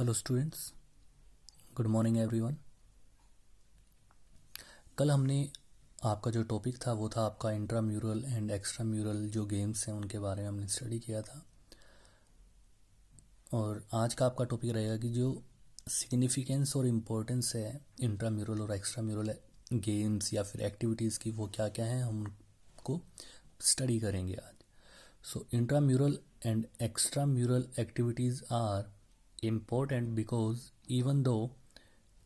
Hello students, good morning everyone. कल हमने आपका जो टॉपिक था वो था आपका इंट्राम्यूरल एंड एक्स्ट्राम्यूरल जो गेम्स हैं उनके बारे में हमने स्टडी किया था। और आज का आपका टॉपिक रहेगा कि जो सिग्निफिकेंस और इम्पोर्टेंस है इंट्राम्यूरल और एक्स्ट्राम्यूरल गेम्स या फिर एक्टिविटीज़ की, वो क्या क्या हैं हम उनको स्टडी करेंगे आज। So intramural and extramural activities are important because even though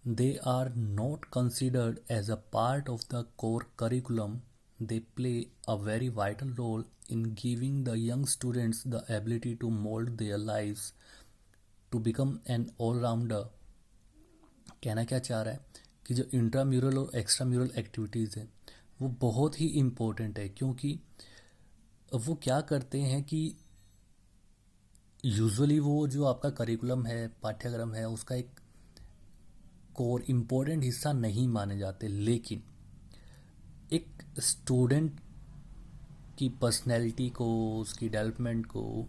they are not considered as a part of the core curriculum, they play a very vital role in giving the young students the ability to mold their lives to become an all-rounder। कहना क्या चाह रहा है कि जो intramural और extramural activities है वो बहुत ही इम्पोर्टेंट है, क्योंकि वो क्या करते हैं कि यूजुअली वो जो आपका करिकुलम है, पाठ्यक्रम है, उसका एक कोर इम्पोर्टेंट हिस्सा नहीं माने जाते, लेकिन एक स्टूडेंट की पर्सनैलिटी को, उसकी डेवलपमेंट को,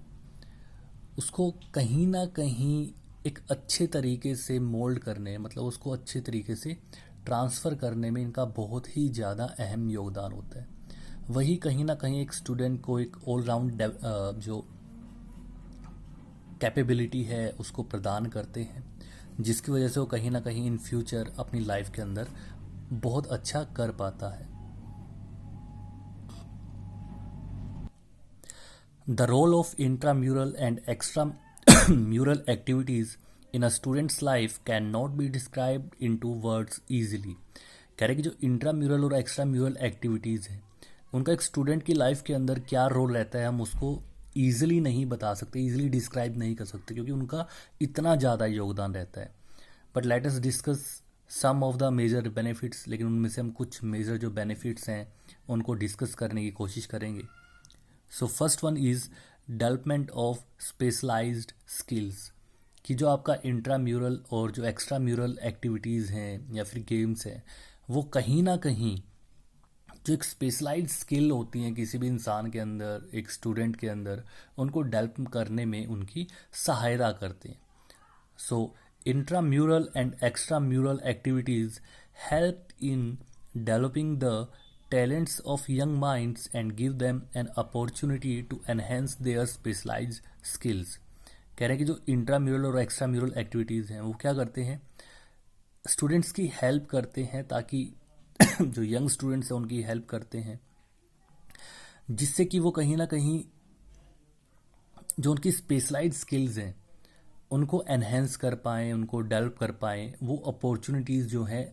उसको कहीं ना कहीं एक अच्छे तरीके से मोल्ड करने, मतलब उसको अच्छे तरीके से ट्रांसफ़र करने में इनका बहुत ही ज़्यादा अहम योगदान होता है। वही कहीं ना कहीं एक स्टूडेंट को एक ऑलराउंड जो कैपेबिलिटी है उसको प्रदान करते हैं, जिसकी वजह से वो कहीं ना कहीं इन फ्यूचर अपनी लाइफ के अंदर बहुत अच्छा कर पाता है। The role of intramural and extra mural activities in a students life can not be described in two words easily. कह रहे कि जो इंट्राम्यूरल और एक्स्ट्रा म्यूरल एक्टिविटीज़ हैं उनका एक स्टूडेंट की लाइफ के अंदर क्या रोल रहता है, हम उसको ईजिली नहीं बता सकते, ईजिली डिस्क्राइब नहीं कर सकते, क्योंकि उनका इतना ज़्यादा योगदान रहता है। But let us discuss some of the major benefits, लेकिन उनमें से हम कुछ मेजर जो बेनिफिट्स हैं उनको डिस्कस करने की कोशिश करेंगे। So first one is development of specialised skills, कि जो आपका इंट्राम्यूरल और जो एक्स्ट्राम्यूरल एक्टिविटीज़ हैं या फिर गेम्स हैं वो कहीं ना कहीं जो एक स्पेशलाइज्ड स्किल होती हैं किसी भी इंसान के अंदर, एक स्टूडेंट के अंदर, उनको डेवलप करने में उनकी सहायता करते हैं। So intramural and extramural activities help in developing the talents of young minds and give them an opportunity to enhance their specialized skills। कह रहे हैं कि जो इंट्राम्यूरल और एक्स्ट्राम्यूरल एक्टिविटीज़ हैं वो क्या करते हैं, स्टूडेंट्स की हेल्प करते हैं, ताकि जो यंग स्टूडेंट्स हैं उनकी हेल्प करते हैं, जिससे कि वो कहीं ना कहीं जो उनकी स्पेशलाइज्ड स्किल्स हैं उनको एनहेंस कर पाएँ, उनको डेवलप कर पाएँ। वो अपॉर्चुनिटीज़ जो हैं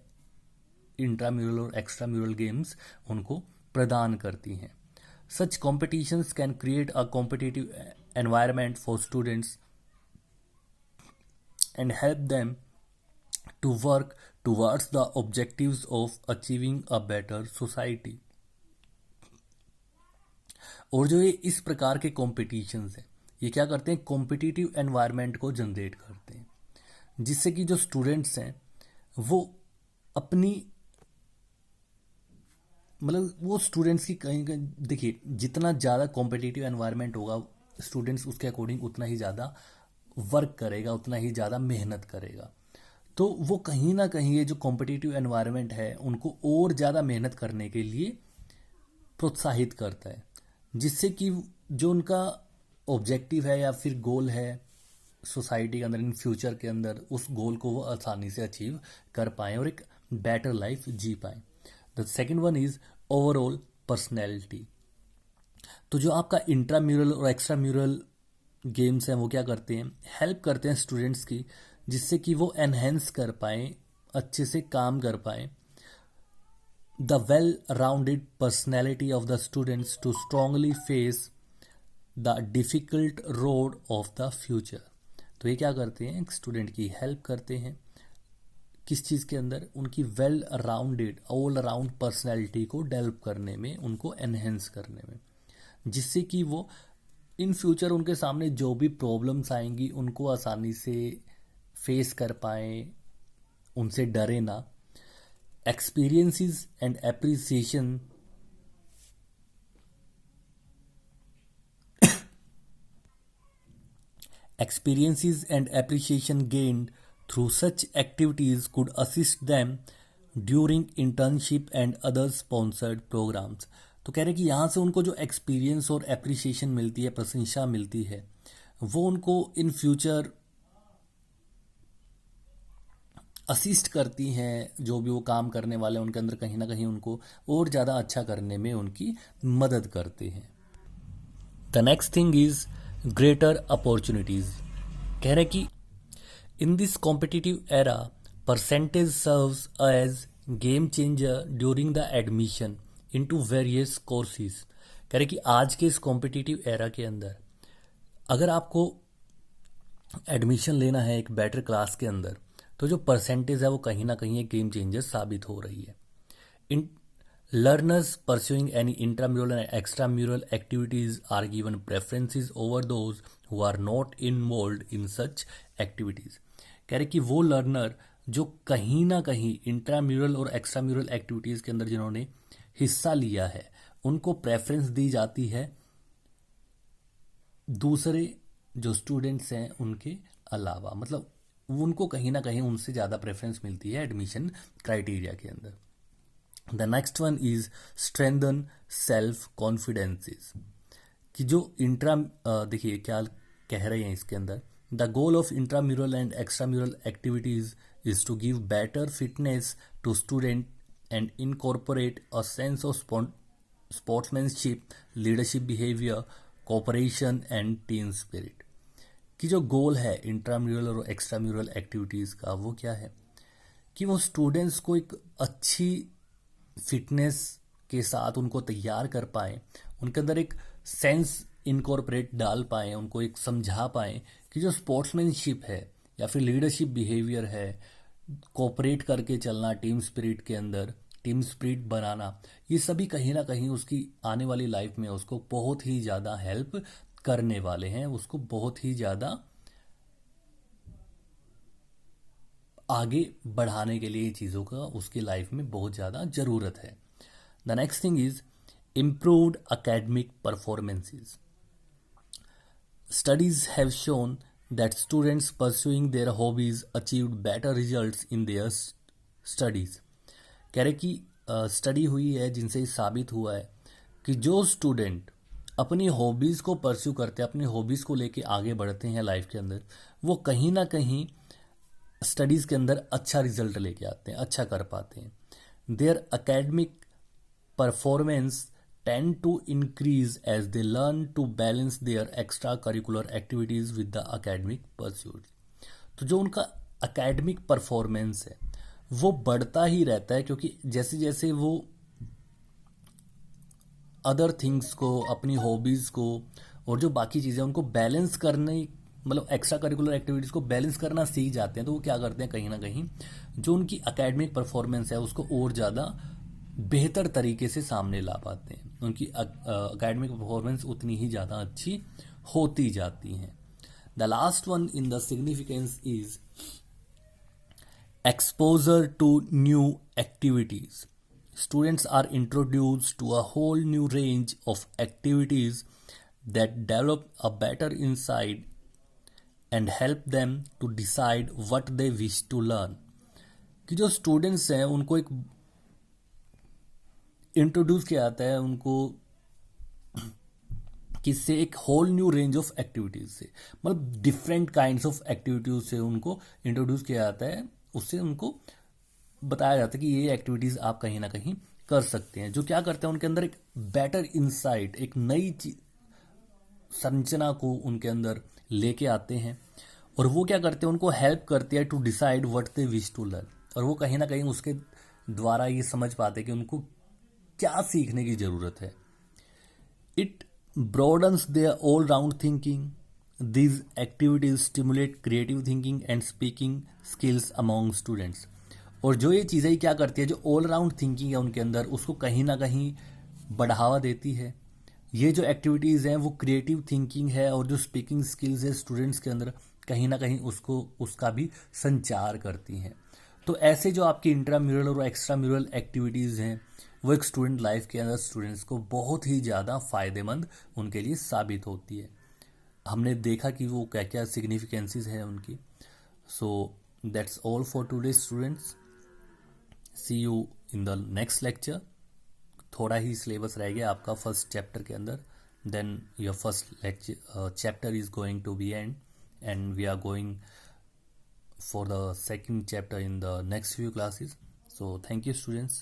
इंट्राम्यूरल और एक्स्ट्राम्यूरल गेम्स उनको प्रदान करती हैं। Such competitions can create a competitive environment for students and help them to work towards the objectives of achieving a better society. और जो ये इस प्रकार के कॉम्पिटिशन्स हैं ये क्या करते हैं, कॉम्पिटिटिव एनवायरनमेंट को जनरेट करते हैं, जिससे कि जो स्टूडेंट्स हैं वो अपनी, मतलब वो स्टूडेंट्स की कहीं कहीं, देखिए जितना ज़्यादा कॉम्पिटिटिव एनवायरनमेंट होगा स्टूडेंट्स उसके अकॉर्डिंग उतना ही ज़्यादा वर्क करेगा, उतना ही ज़्यादा मेहनत करेगा। तो वो कहीं ना कहीं ये जो कॉम्पिटिटिव एनवायरनमेंट है उनको और ज़्यादा मेहनत करने के लिए प्रोत्साहित करता है, जिससे कि जो उनका ऑब्जेक्टिव है या फिर गोल है सोसाइटी के अंदर, इन फ्यूचर के अंदर, उस गोल को वो आसानी से अचीव कर पाएँ और एक बेटर लाइफ जी पाएँ। The second one is overall personality. तो जो आपका इंट्राम्यूरल और एक्स्ट्राम्यूरल गेम्स हैं वो क्या करते हैं, हेल्प करते हैं स्टूडेंट्स की, जिससे कि वो एनहेंस कर पाएँ, अच्छे से काम कर पाएँ the well rounded personality of the students to strongly face the difficult road of the future. तो ये क्या करते हैं, एक स्टूडेंट की हेल्प करते हैं किस चीज़ के अंदर, उनकी well rounded all around personality को डेवलप करने में, उनको एनहेंस करने में, जिससे कि वो इन फ्यूचर उनके सामने जो भी प्रॉब्लम्स आएंगी उनको आसानी से फेस कर पाएँ, उनसे डरे ना। Experiences and appreciation Experiences and appreciation gained through such activities could assist them during internship and other sponsored programs. तो कह रहे कि यहाँ से उनको जो एक्सपीरियंस और एप्रिसिएशन मिलती है, प्रशंसा मिलती है, वो उनको इन फ्यूचर असिस्ट करती हैं। जो भी वो काम करने वाले हैं उनके अंदर कहीं ना कहीं उनको और ज़्यादा अच्छा करने में उनकी मदद करते हैं। The next thing is greater opportunities. कह रहे कि in this competitive era percentage serves as game changer during the admission into various courses. कह रहे कि आज के इस कॉम्पिटिटिव एरा के अंदर अगर आपको एडमिशन लेना है एक बेटर क्लास के अंदर, तो जो परसेंटेज है वो कहीं ना कहीं एक गेम चेंजर साबित हो रही है। In learners pursuing any intramural and extramural activities are given preferences over those who are not involved in such activities. कह रहे कि वो लर्नर जो कहीं ना कहीं इंट्राम्यूरल और एक्स्ट्राम्यूरल एक्टिविटीज के अंदर जिन्होंने हिस्सा लिया है, उनको प्रेफरेंस दी जाती है दूसरे जो स्टूडेंट्स हैं उनके अलावा। मतलब उनको कहीं ना कहीं उनसे ज़्यादा प्रेफरेंस मिलती है एडमिशन क्राइटेरिया के अंदर। The next one is strengthen self confidences. कि जो देखिए क्या कह रहे हैं इसके अंदर, the goal of intramural and extramural activities is to give better fitness to student and incorporate a sense of sportsmanship, leadership behaviour, cooperation and team spirit. कि जो गोल है इंट्राम्यूरल और एक्स्ट्राम्यूरल एक्टिविटीज़ का वो क्या है कि वो स्टूडेंट्स को एक अच्छी फिटनेस के साथ उनको तैयार कर पाएँ, उनके अंदर एक सेंस इनकॉर्पोरेट डाल पाएँ, उनको एक समझा पाएँ कि जो स्पोर्ट्समैनशिप है या फिर लीडरशिप बिहेवियर है, कोऑपरेट करके चलना, टीम स्पिरिट के अंदर टीम स्पिरिट बनाना, ये सभी कहीं ना कहीं उसकी आने वाली लाइफ में उसको बहुत ही ज़्यादा हेल्प करने वाले हैं, उसको बहुत ही ज़्यादा आगे बढ़ाने के लिए चीज़ों का उसकी लाइफ में बहुत ज़्यादा ज़रूरत है। The next thing is improved academic performances. Studies have shown that students pursuing their hobbies achieved better results in their studies. कह रहे कि स्टडी हुई है जिनसे साबित हुआ है कि जो स्टूडेंट अपनी हॉबीज़ को परस्यू करते हैं, अपनी हॉबीज़ को लेके आगे बढ़ते हैं लाइफ के अंदर, वो कहीं ना कहीं स्टडीज़ के अंदर अच्छा रिजल्ट लेके आते हैं, अच्छा कर पाते हैं। Their academic performance tend to increase as they learn to balance their extra curricular activities with the academic pursuit. तो जो उनका एकेडमिक परफॉर्मेंस है वो बढ़ता ही रहता है, क्योंकि जैसे जैसे वो अदर थिंग्स को, अपनी हॉबीज़ को और जो बाकी चीज़ें उनको बैलेंस करने, मतलब एक्स्ट्रा करिकुलर एक्टिविटीज़ को बैलेंस करना सीख जाते हैं, तो वो क्या करते हैं कहीं ना कहीं जो उनकी एकेडमिक परफॉर्मेंस है उसको और ज़्यादा बेहतर तरीके से सामने ला पाते हैं। उनकी एकेडमिक परफॉर्मेंस उतनी ही ज़्यादा अच्छी होती जाती हैं। The last one in the significance is exposure to new activities. Students are introduced to a whole new range of activities that develop a better insight and help them to decide what they wish to learn. कि जो students हैं उनको एक introduce किया जाता है उनको किससे, एक whole new range of activities से, मतलब डिफरेंट काइंड्स ऑफ एक्टिविटीज़ से उनको इंट्रोड्यूस किया जाता है। उससे उनको बताया जाता है कि ये एक्टिविटीज़ आप कहीं ना कहीं कर सकते हैं, जो क्या करते हैं उनके अंदर एक बेटर इंसाइट, एक नई संरचना को उनके अंदर लेके आते हैं। और वो क्या करते हैं, उनको हेल्प करते हैं to decide what they wish to learn. और वो कहीं ना कहीं उसके द्वारा ये समझ पाते हैं कि उनको क्या सीखने की ज़रूरत है। It broadens their all round thinking. These activities stimulate creative thinking and speaking skills among students. और जो ये चीज़ें क्या करती है, जो ऑल राउंड थिंकिंग है उनके अंदर, उसको कहीं ना कहीं बढ़ावा देती है। ये जो एक्टिविटीज़ हैं वो क्रिएटिव थिंकिंग है, और जो स्पीकिंग स्किल्स है स्टूडेंट्स के अंदर कहीं ना कहीं उसका भी संचार करती हैं। तो ऐसे जो आपकी इंट्राम्यूरल और एक्स्ट्राम्यूरल एक्टिविटीज़ हैं वो एक स्टूडेंट लाइफ के अंदर स्टूडेंट्स को बहुत ही ज़्यादा फ़ायदेमंद उनके लिए साबित होती है। हमने देखा कि वो क्या क्या सिग्निफिकेंसीज हैं उनकी. So that's all for today students. See you in the next lecture. थोड़ा ही सिलेबस रह गया आपका फर्स्ट चैप्टर के अंदर. Then your first lecture chapter is going to be end, and we are going for the second chapter in the next few classes. So thank you students.